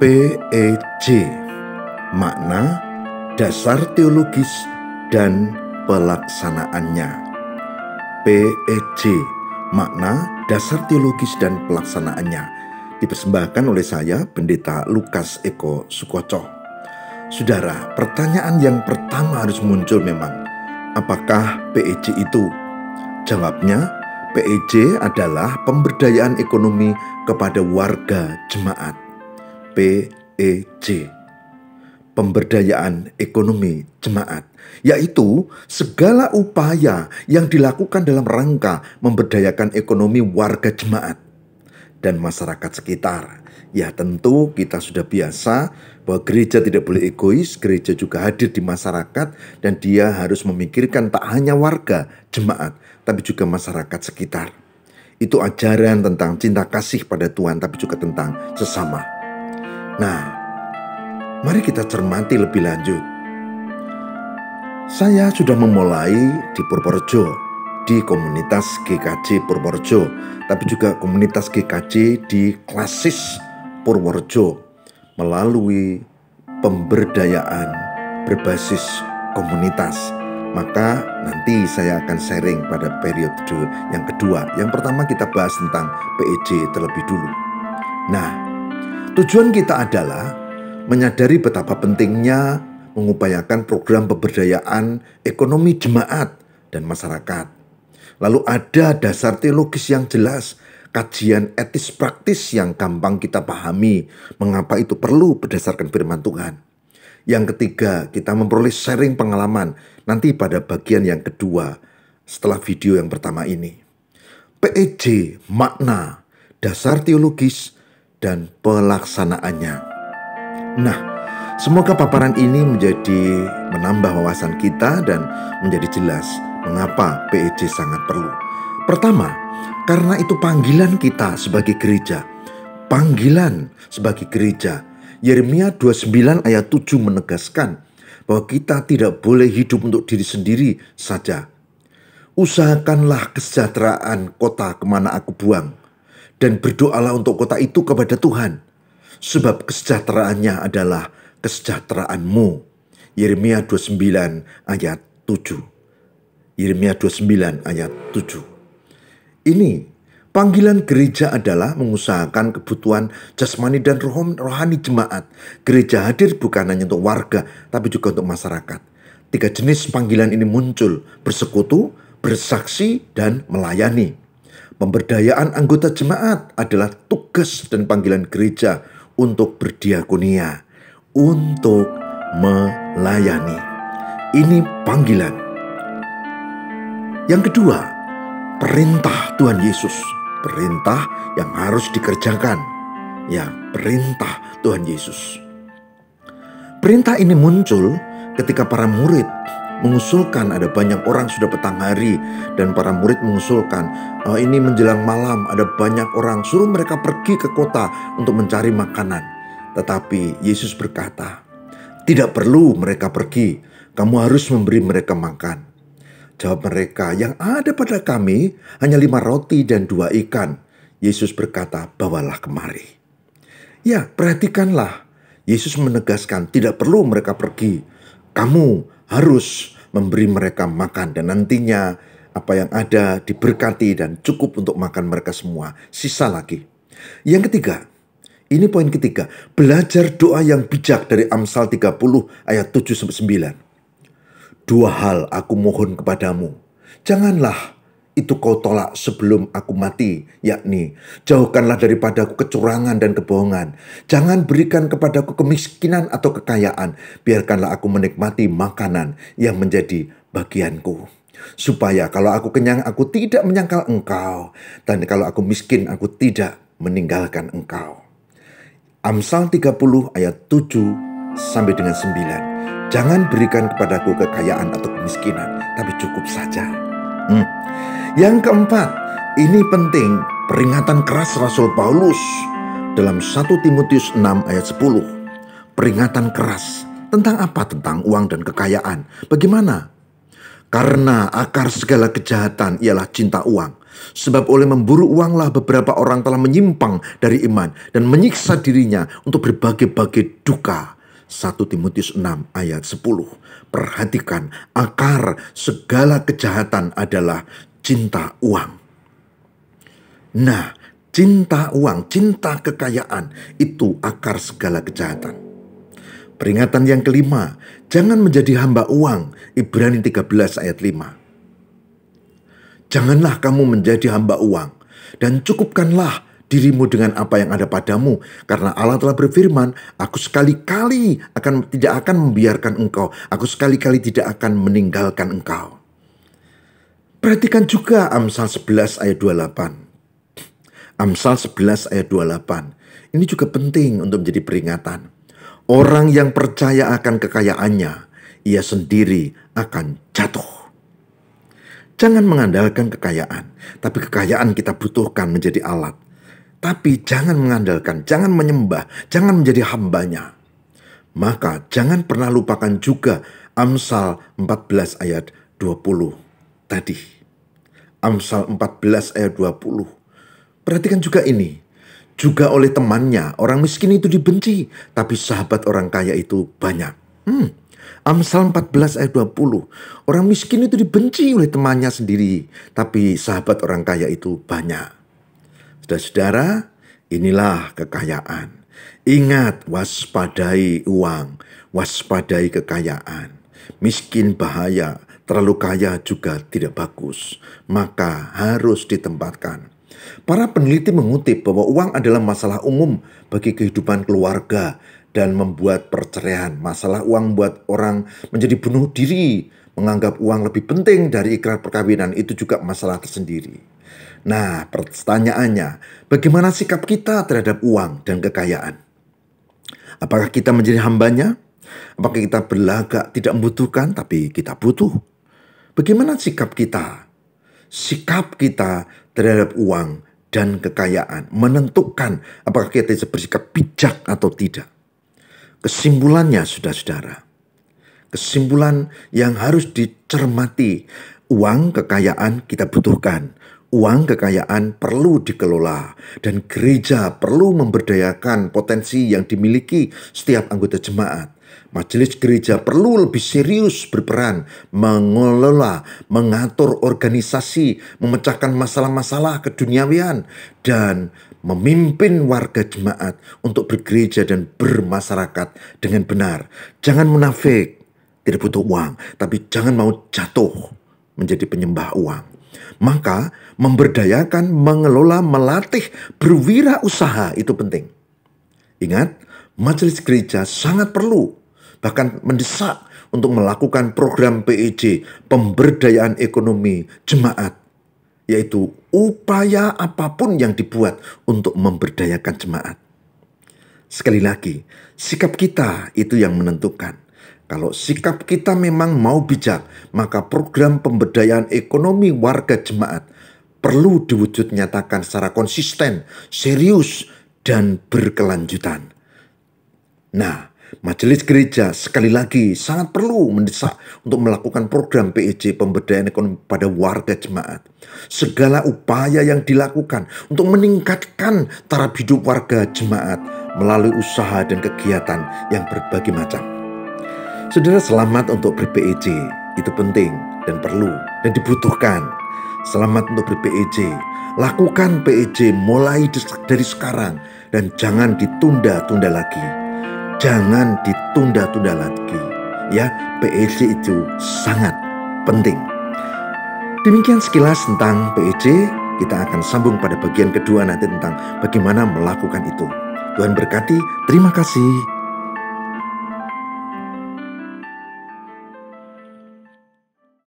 PEJ, makna, dasar teologis, dan pelaksanaannya. PEJ, makna, dasar teologis, dan pelaksanaannya. Dipersembahkan oleh saya, Pendeta Lukas Eko Sukoco. Saudara, pertanyaan yang pertama harus muncul memang, apakah PEJ itu? Jawabnya, PEJ adalah pemberdayaan ekonomi kepada warga jemaat. PEJ, pemberdayaan ekonomi jemaat, yaitu segala upaya yang dilakukan dalam rangka memberdayakan ekonomi warga jemaat dan masyarakat sekitar. Ya, tentu kita sudah biasa bahwa gereja tidak boleh egois, gereja juga hadir di masyarakat dan dia harus memikirkan tak hanya warga jemaat, tapi juga masyarakat sekitar. Itu ajaran tentang cinta kasih pada Tuhan, tapi juga tentang sesama. Nah, mari kita cermati lebih lanjut. Saya sudah memulai di Purworejo, di komunitas GKJ Purworejo, tapi juga komunitas GKJ di Klasis Purworejo melalui pemberdayaan berbasis komunitas. Maka nanti saya akan sharing pada periode yang kedua. Yang pertama kita bahas tentang PEJ terlebih dulu. Nah, tujuan kita adalah menyadari betapa pentingnya mengupayakan program pemberdayaan ekonomi jemaat dan masyarakat. Lalu ada dasar teologis yang jelas, kajian etis praktis yang gampang kita pahami, mengapa itu perlu berdasarkan firman Tuhan. Yang ketiga, kita memperoleh sharing pengalaman nanti pada bagian yang kedua setelah video yang pertama ini. PEJ, makna, dasar teologis, dan pelaksanaannya. Nah, semoga paparan ini menambah wawasan kita dan menjadi jelas mengapa PEJ sangat perlu. Pertama, karena itu panggilan kita sebagai gereja. Panggilan sebagai gereja. Yeremia 29 ayat 7 menegaskan bahwa kita tidak boleh hidup untuk diri sendiri saja. Usahakanlah kesejahteraan kota kemana aku buang, dan berdoalah untuk kota itu kepada Tuhan, sebab kesejahteraannya adalah kesejahteraanmu. Yeremia 29 ayat 7. Yeremia 29 ayat 7. Ini panggilan gereja adalah mengusahakan kebutuhan jasmani dan rohani jemaat. Gereja hadir bukan hanya untuk warga, tapi juga untuk masyarakat. 3 jenis panggilan ini muncul: bersekutu, bersaksi, dan melayani. Pemberdayaan anggota jemaat adalah tugas dan panggilan gereja untuk berdiakonia, untuk melayani. Ini panggilan. Yang kedua, perintah Tuhan Yesus. Perintah yang harus dikerjakan. Ya, perintah Tuhan Yesus. Perintah ini muncul ketika para murid mengusulkan, ada banyak orang sudah petang hari dan para murid mengusulkan, ini menjelang malam ada banyak orang, suruh mereka pergi ke kota untuk mencari makanan. Tetapi Yesus berkata, tidak perlu mereka pergi, kamu harus memberi mereka makan. Jawab mereka, yang ada pada kami hanya 5 roti dan 2 ikan. Yesus berkata, bawalah kemari. Ya, perhatikanlah, Yesus menegaskan tidak perlu mereka pergi, kamu harus memberi mereka makan, dan nantinya apa yang ada diberkati dan cukup untuk makan mereka semua. Sisa lagi. Yang ketiga, ini poin ketiga, belajar doa yang bijak dari Amsal 30 ayat 7-9. 2 hal aku mohon kepadamu, janganlah itu kau tolak sebelum aku mati, yakni jauhkanlah daripadaku kecurangan dan kebohongan. Jangan berikan kepadaku kemiskinan atau kekayaan. Biarkanlah aku menikmati makanan yang menjadi bagianku. Supaya kalau aku kenyang, aku tidak menyangkal engkau. Dan kalau aku miskin, aku tidak meninggalkan engkau. Amsal 30 ayat 7-9. Jangan berikan kepadaku kekayaan atau kemiskinan, tapi cukup saja. Yang keempat, ini penting, peringatan keras Rasul Paulus dalam 1 Timotius 6 ayat 10. Peringatan keras tentang apa? Tentang uang dan kekayaan. Bagaimana? Karena akar segala kejahatan ialah cinta uang, Sebab oleh memburu uanglah beberapa orang telah menyimpang dari iman dan menyiksa dirinya untuk berbagai-bagai duka. 1 Timotius 6 ayat 10. Perhatikan, akar segala kejahatan adalah cinta uang. Nah, cinta uang, cinta kekayaan itu akar segala kejahatan. Peringatan yang kelima, jangan menjadi hamba uang. Ibrani 13 ayat 5. Janganlah kamu menjadi hamba uang, dan cukupkanlah dirimu dengan apa yang ada padamu, karena Allah telah berfirman, aku sekali-kali tidak akan membiarkan engkau, aku sekali-kali tidak akan meninggalkan engkau. Perhatikan juga Amsal 11 ayat 28. Amsal 11 ayat 28. Ini juga penting untuk menjadi peringatan. Orang yang percaya akan kekayaannya, ia sendiri akan jatuh. Jangan mengandalkan kekayaan, tapi kekayaan kita butuhkan menjadi alat. Tapi jangan mengandalkan, jangan menyembah, jangan menjadi hambanya. Maka jangan pernah lupakan juga Amsal 14 ayat 20 tadi. Amsal 14 ayat 20. Perhatikan juga ini. Juga oleh temannya, orang miskin itu dibenci, tapi sahabat orang kaya itu banyak. Amsal 14 ayat 20. Orang miskin itu dibenci oleh temannya sendiri, tapi sahabat orang kaya itu banyak. Saudara-saudara, inilah kekayaan. Ingat, waspadai uang, waspadai kekayaan. Miskin bahaya, terlalu kaya juga tidak bagus. Maka harus ditempatkan. Para peneliti mengutip bahwa uang adalah masalah umum bagi kehidupan keluarga dan membuat perceraian. Masalah uang membuat orang menjadi bunuh diri, menganggap uang lebih penting dari ikrar perkawinan, itu juga masalah tersendiri. Nah, pertanyaannya, bagaimana sikap kita terhadap uang dan kekayaan? Apakah kita menjadi hambanya? Apakah kita berlagak tidak membutuhkan, tapi kita butuh? Bagaimana sikap kita? Sikap kita terhadap uang dan kekayaan menentukan apakah kita bisa bersikap bijak atau tidak. Kesimpulannya, saudara-saudara, kesimpulan yang harus dicermati, uang kekayaan kita butuhkan, uang kekayaan perlu dikelola, dan gereja perlu memberdayakan potensi yang dimiliki setiap anggota jemaat. Majelis gereja perlu lebih serius berperan mengelola, mengatur organisasi, memecahkan masalah-masalah keduniawian, dan memimpin warga jemaat untuk bergereja dan bermasyarakat dengan benar. Jangan munafik, tidak butuh uang, tapi jangan mau jatuh menjadi penyembah uang. Maka memberdayakan, mengelola, melatih, berwirausaha itu penting. Ingat, majelis gereja sangat perlu, bahkan mendesak untuk melakukan program PEJ, pemberdayaan ekonomi jemaat, yaitu upaya apapun yang dibuat untuk memberdayakan jemaat. Sekali lagi, sikap kita itu yang menentukan. Kalau sikap kita memang mau bijak, maka program pemberdayaan ekonomi warga jemaat perlu diwujud nyatakan secara konsisten, serius, dan berkelanjutan. Nah, majelis gereja sekali lagi sangat perlu mendesak untuk melakukan program PEJ, pemberdayaan ekonomi pada warga jemaat. Segala upaya yang dilakukan untuk meningkatkan taraf hidup warga jemaat melalui usaha dan kegiatan yang berbagai macam. Saudara, selamat untuk ber-PEJ, itu penting dan perlu dan dibutuhkan. Selamat untuk ber-PEJ, lakukan PEJ mulai dari sekarang dan jangan ditunda-tunda lagi. Jangan ditunda-tunda lagi. Ya, PEJ itu sangat penting. Demikian sekilas tentang PEJ. Kita akan sambung pada bagian kedua nanti tentang bagaimana melakukan itu. Tuhan berkati. Terima kasih.